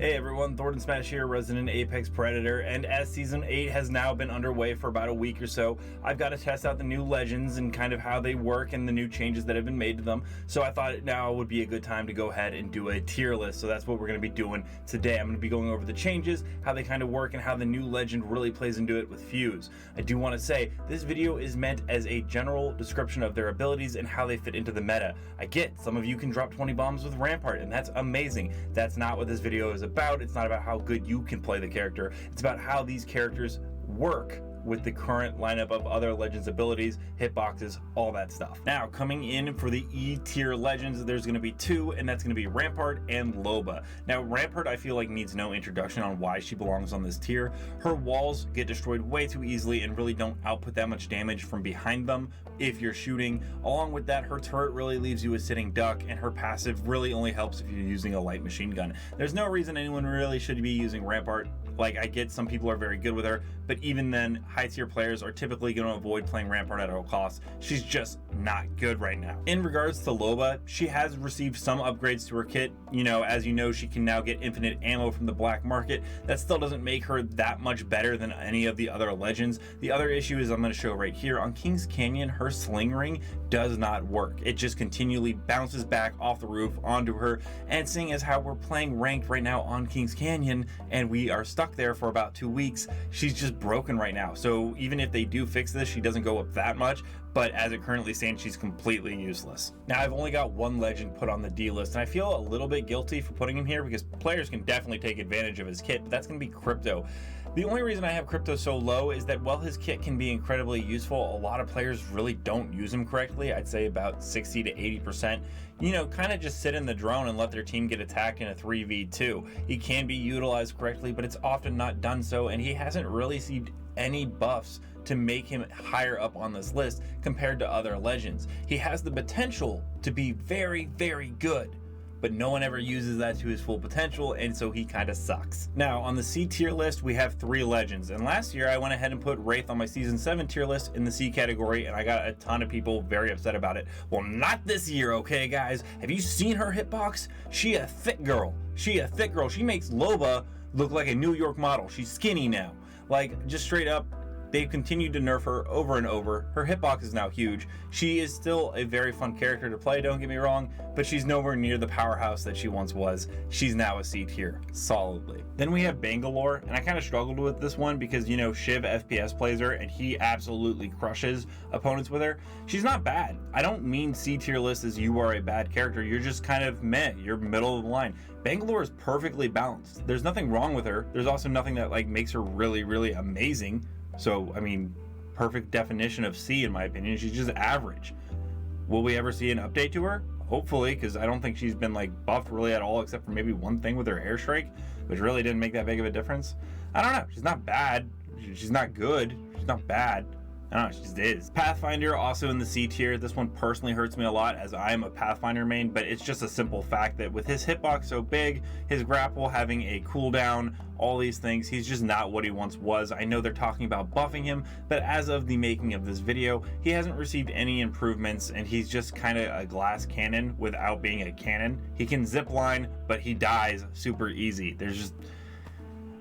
Hey everyone, Thornton Smash here, resident Apex Predator, and as Season 8 has now been underway for about a week or so, I've got to test out the new legends and kind of how they work and the new changes that have been made to them. So I thought now would be a good time to go ahead and do a tier list. So that's what we're going to be doing today. I'm going to be going over the changes, how they kind of work, and how the new legend really plays into it with Fuse. I do want to say, this video is meant as a general description of their abilities and how they fit into the meta. I get some of you can drop 20 bombs with Rampart, and that's amazing. That's not what this video is about. It's not about how good you can play the character. It's about how these characters work with the current lineup of other legends abilities, hitboxes, all that stuff. Now, coming in for the E tier legends, there's going to be two, and that's going to be Rampart and Loba. Now, Rampart I feel like needs no introduction on why she belongs on this tier. Her walls get destroyed way too easily and really don't output that much damage from behind them if you're shooting. Along with that, her turret really leaves you a sitting duck, and her passive really only helps if you're using a light machine gun. There's no reason anyone really should be using Rampart. Like, I get some people are very good with her, but even then, high tier players are typically going to avoid playing Rampart at all costs. She's just not good right now. In regards to Loba, she has received some upgrades to her kit. As you know, she can now get infinite ammo from the black market. That still doesn't make her that much better than any of the other legends. The other issue is I'm going to show right here on King's Canyon, her sling ring does not work. It just continually bounces back off the roof onto her, and seeing as how we're playing ranked right now on King's Canyon and we are stuck there for about 2 weeks, she's just broken right now. So even if they do fix this, she doesn't go up that much, but as it currently stands, she's completely useless. Now, I've only got one legend put on the D list, and I feel a little bit guilty for putting him here because players can definitely take advantage of his kit, but that's going to be Crypto. The only reason I have Crypto so low is that while his kit can be incredibly useful, a lot of players really don't use him correctly. I'd say about 60 to 80%. Kind of just sit in the drone and let their team get attacked in a 3v2. He can be utilized correctly, but it's often not done so, and he hasn't really received any buffs to make him higher up on this list compared to other legends. He has the potential to be very, very good, but no one ever uses that to his full potential, and so he kind of sucks. Now, on the C tier list, we have 3 legends, and last year I went ahead and put Wraith on my Season 7 tier list in the C category, and I got a ton of people very upset about it. Well, not this year, okay, guys? Have you seen her hitbox? She a thick girl. She makes Loba look like a New York model. She's skinny now. Like, just straight up, they've continued to nerf her over and over. Her hitbox is now huge. She is still a very fun character to play, don't get me wrong, but she's nowhere near the powerhouse that she once was. She's now a C tier, solidly. Then we have Bangalore, and I kind of struggled with this one because, Shiv FPS plays her, and he absolutely crushes opponents with her. She's not bad. I don't mean C tier list as you are a bad character. You're just kind of meh. You're middle of the line. Bangalore is perfectly balanced. There's nothing wrong with her. There's also nothing that makes her really, really amazing. So, I mean, perfect definition of C in my opinion. She's just average. Will we ever see an update to her? Hopefully, because I don't think she's been buffed really at all, except for maybe one thing with her airstrike, which really didn't make that big of a difference. I don't know. She's not bad. She's not good. She's not bad. I don't know, she just is. Pathfinder, also in the C tier. This one personally hurts me a lot as I'm a Pathfinder main, but it's just a simple fact that with his hitbox so big, his grapple having a cooldown, all these things, he's just not what he once was. I know they're talking about buffing him, but as of the making of this video, he hasn't received any improvements, and he's just kind of a glass cannon without being a cannon. He can zip line, but he dies super easy. There's just...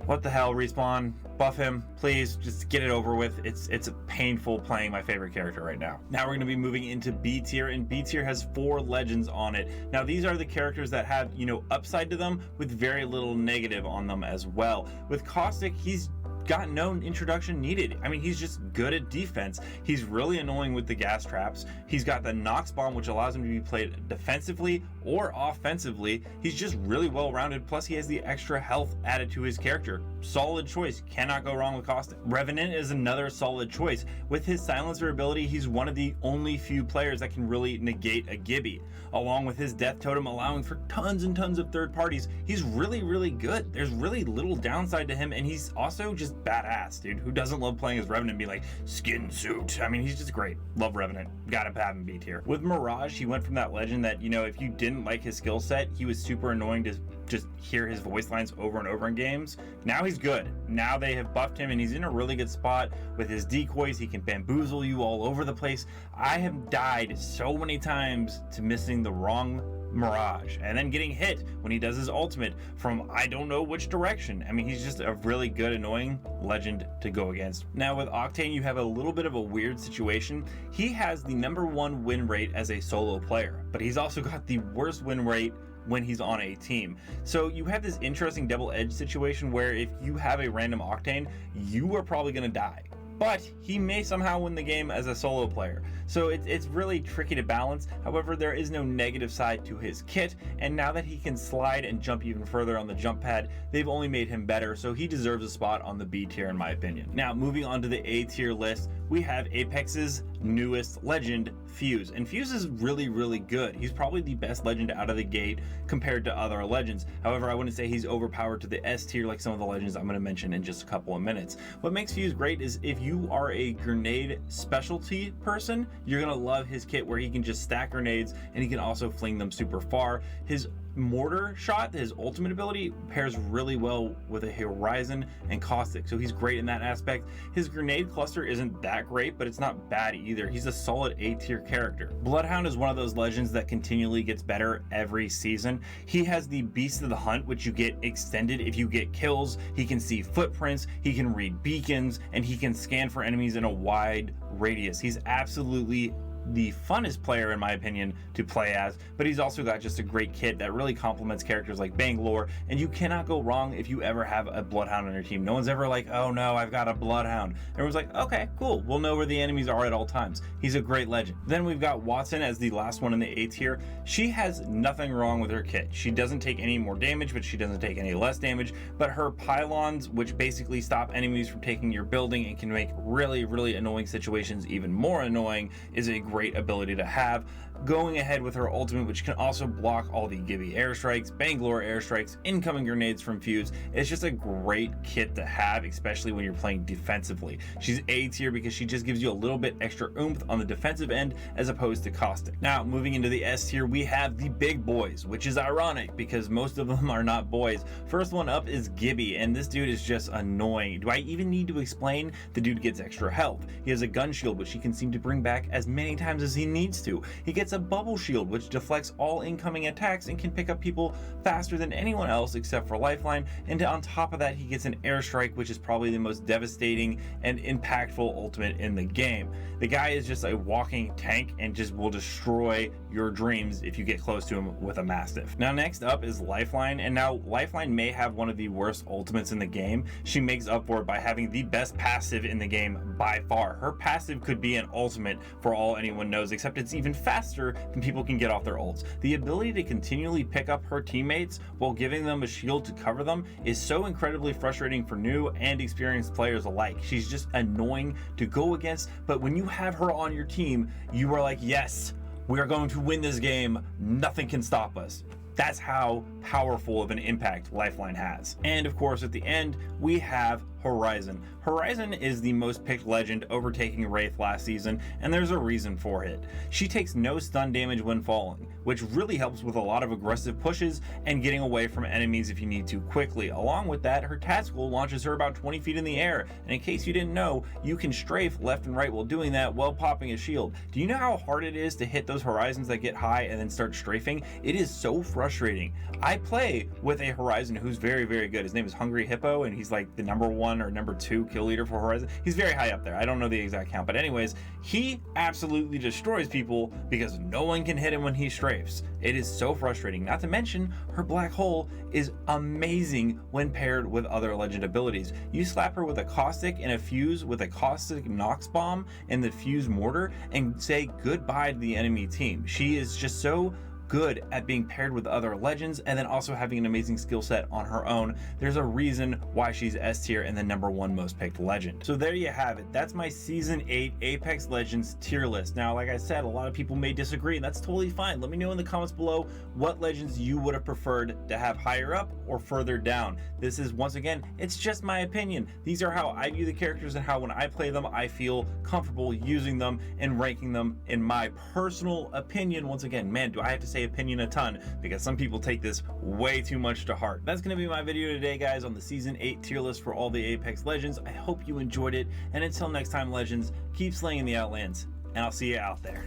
what the hell, Respawn? Buff him, please. Just get it over with. It's painful playing my favorite character right now. Now we're going to be moving into B tier, and B tier has 4 legends on it. Now these are the characters that have, upside to them with very little negative on them as well. With Caustic, he's got no introduction needed. I mean, he's just good at defense. He's really annoying with the gas traps. He's got the Nox bomb, which allows him to be played defensively or offensively. He's just really well rounded, plus he has the extra health added to his character. Solid choice, cannot go wrong with Caustic. Revenant is another solid choice. With his silencer ability, he's one of the only few players that can really negate a Gibby. Along with his death totem allowing for tons and tons of third parties, he's really, really good. There's really little downside to him, and he's also just badass, dude. Who doesn't love playing as Revenant and be like, skin suit? I mean, he's just great. Love Revenant. Gotta have him B tier. With Mirage, he went from that legend that, if you didn't like his skill set, he was super annoying to just hear his voice lines over and over in games. Now he's good. Now they have buffed him, and he's in a really good spot with his decoys. He can bamboozle you all over the place. I have died so many times to missing the wrong Mirage, and then getting hit when he does his ultimate from I don't know which direction. I mean, he's just a really good, annoying legend to go against. Now with Octane, you have a little bit of a weird situation. He has the #1 win rate as a solo player, but he's also got the worst win rate when he's on a team. So you have this interesting double-edged situation where if you have a random Octane, you are probably going to die. But he may somehow win the game as a solo player. So it's really tricky to balance. However, there is no negative side to his kit, and now that he can slide and jump even further on the jump pad, they've only made him better, so he deserves a spot on the B tier in my opinion. Now, moving on to the A tier list, we have Apex's newest legend, Fuse. And Fuse is really, really good. He's probably the best legend out of the gate compared to other legends. However, I wouldn't say he's overpowered to the S tier like some of the legends I'm going to mention in just a couple of minutes. What makes Fuse great is if you are a grenade specialty person, you're going to love his kit where he can just stack grenades and he can also fling them super far. His mortar shot, his ultimate ability, pairs really well with a Horizon and Caustic, so he's great in that aspect. His grenade cluster isn't that great, but it's not bad either. He's a solid A tier character. Bloodhound is one of those legends that continually gets better every season. He has the Beast of the Hunt, which you get extended if you get kills. He can see footprints, he can read beacons, and he can scan for enemies in a wide radius. He's absolutely the funnest player in my opinion to play as, but he's also got just a great kit that really complements characters like Bangalore, and you cannot go wrong if you ever have a Bloodhound on your team. No one's ever like, oh no, I've got a Bloodhound. Everyone's like, okay, cool, we'll know where the enemies are at all times. He's a great legend. Then we've got Watson as the last one in the A tier. She has nothing wrong with her kit. She doesn't take any more damage, but she doesn't take any less damage, but her pylons, which basically stop enemies from taking your building and can make really, really annoying situations even more annoying, is a great ability to have. Going ahead with her ultimate, which can also block all the Gibby airstrikes, Bangalore airstrikes, incoming grenades from Fuse. It's just a great kit to have, especially when you're playing defensively. She's A tier because she just gives you a little bit extra oomph on the defensive end as opposed to Caustic. Now, moving into the S tier, we have the big boys, which is ironic because most of them are not boys. First one up is Gibby, and this dude is just annoying. Do I even need to explain? The dude gets extra health. He has a gun shield, which he can seem to bring back as many times as he needs to. He gets a bubble shield, which deflects all incoming attacks and can pick up people faster than anyone else except for Lifeline. And on top of that, he gets an airstrike, which is probably the most devastating and impactful ultimate in the game. The guy is just a walking tank and just will destroy your dreams if you get close to him with a Mastiff. Now, next up is Lifeline, and now Lifeline may have one of the worst ultimates in the game. She makes up for it by having the best passive in the game by far. Her passive could be an ultimate for all anyone knows, except it's even faster than people can get off their ults. The ability to continually pick up her teammates while giving them a shield to cover them is so incredibly frustrating for new and experienced players alike. She's just annoying to go against, but when you have her on your team, you are like, yes, we are going to win this game. Nothing can stop us. That's how powerful of an impact Lifeline has. And of course, at the end, we have Horizon. Horizon is the most picked legend, overtaking Wraith last season, and there's a reason for it. She takes no stun damage when falling, which really helps with a lot of aggressive pushes and getting away from enemies if you need to quickly. Along with that, her tactical launches her about 20 feet in the air, and in case you didn't know, you can strafe left and right while doing that while popping a shield. Do you know how hard it is to hit those Horizons that get high and then start strafing? It is so frustrating. I play with a Horizon who's very, very good. His name is Hungry Hippo, and he's like the #1 or #2 kill leader for Horizon. He's very high up there. I don't know the exact count, but anyways, he absolutely destroys people because no one can hit him when he strafes. It is so frustrating. Not to mention, her black hole is amazing when paired with other legend abilities. You slap her with a Caustic and a Fuse with a Caustic Nox Bomb and the Fuse Mortar and say goodbye to the enemy team. She is just so good at being paired with other legends and then also having an amazing skill set on her own. There's a reason why she's S tier and the #1 most picked legend. So there you have it. That's my Season 8 Apex Legends tier list. Now, like I said, a lot of people may disagree, and that's totally fine. Let me know in the comments below what legends you would have preferred to have higher up or further down. This is, once again, it's just my opinion. These are how I view the characters and how when I play them, I feel comfortable using them and ranking them in my personal opinion. Once again, man, do I have to say opinion a ton because some people take this way too much to heart. That's going to be my video today, guys, on the Season 8 tier list for all the Apex Legends. I hope you enjoyed it, and until next time, Legends, keep slaying the Outlands, and I'll see you out there.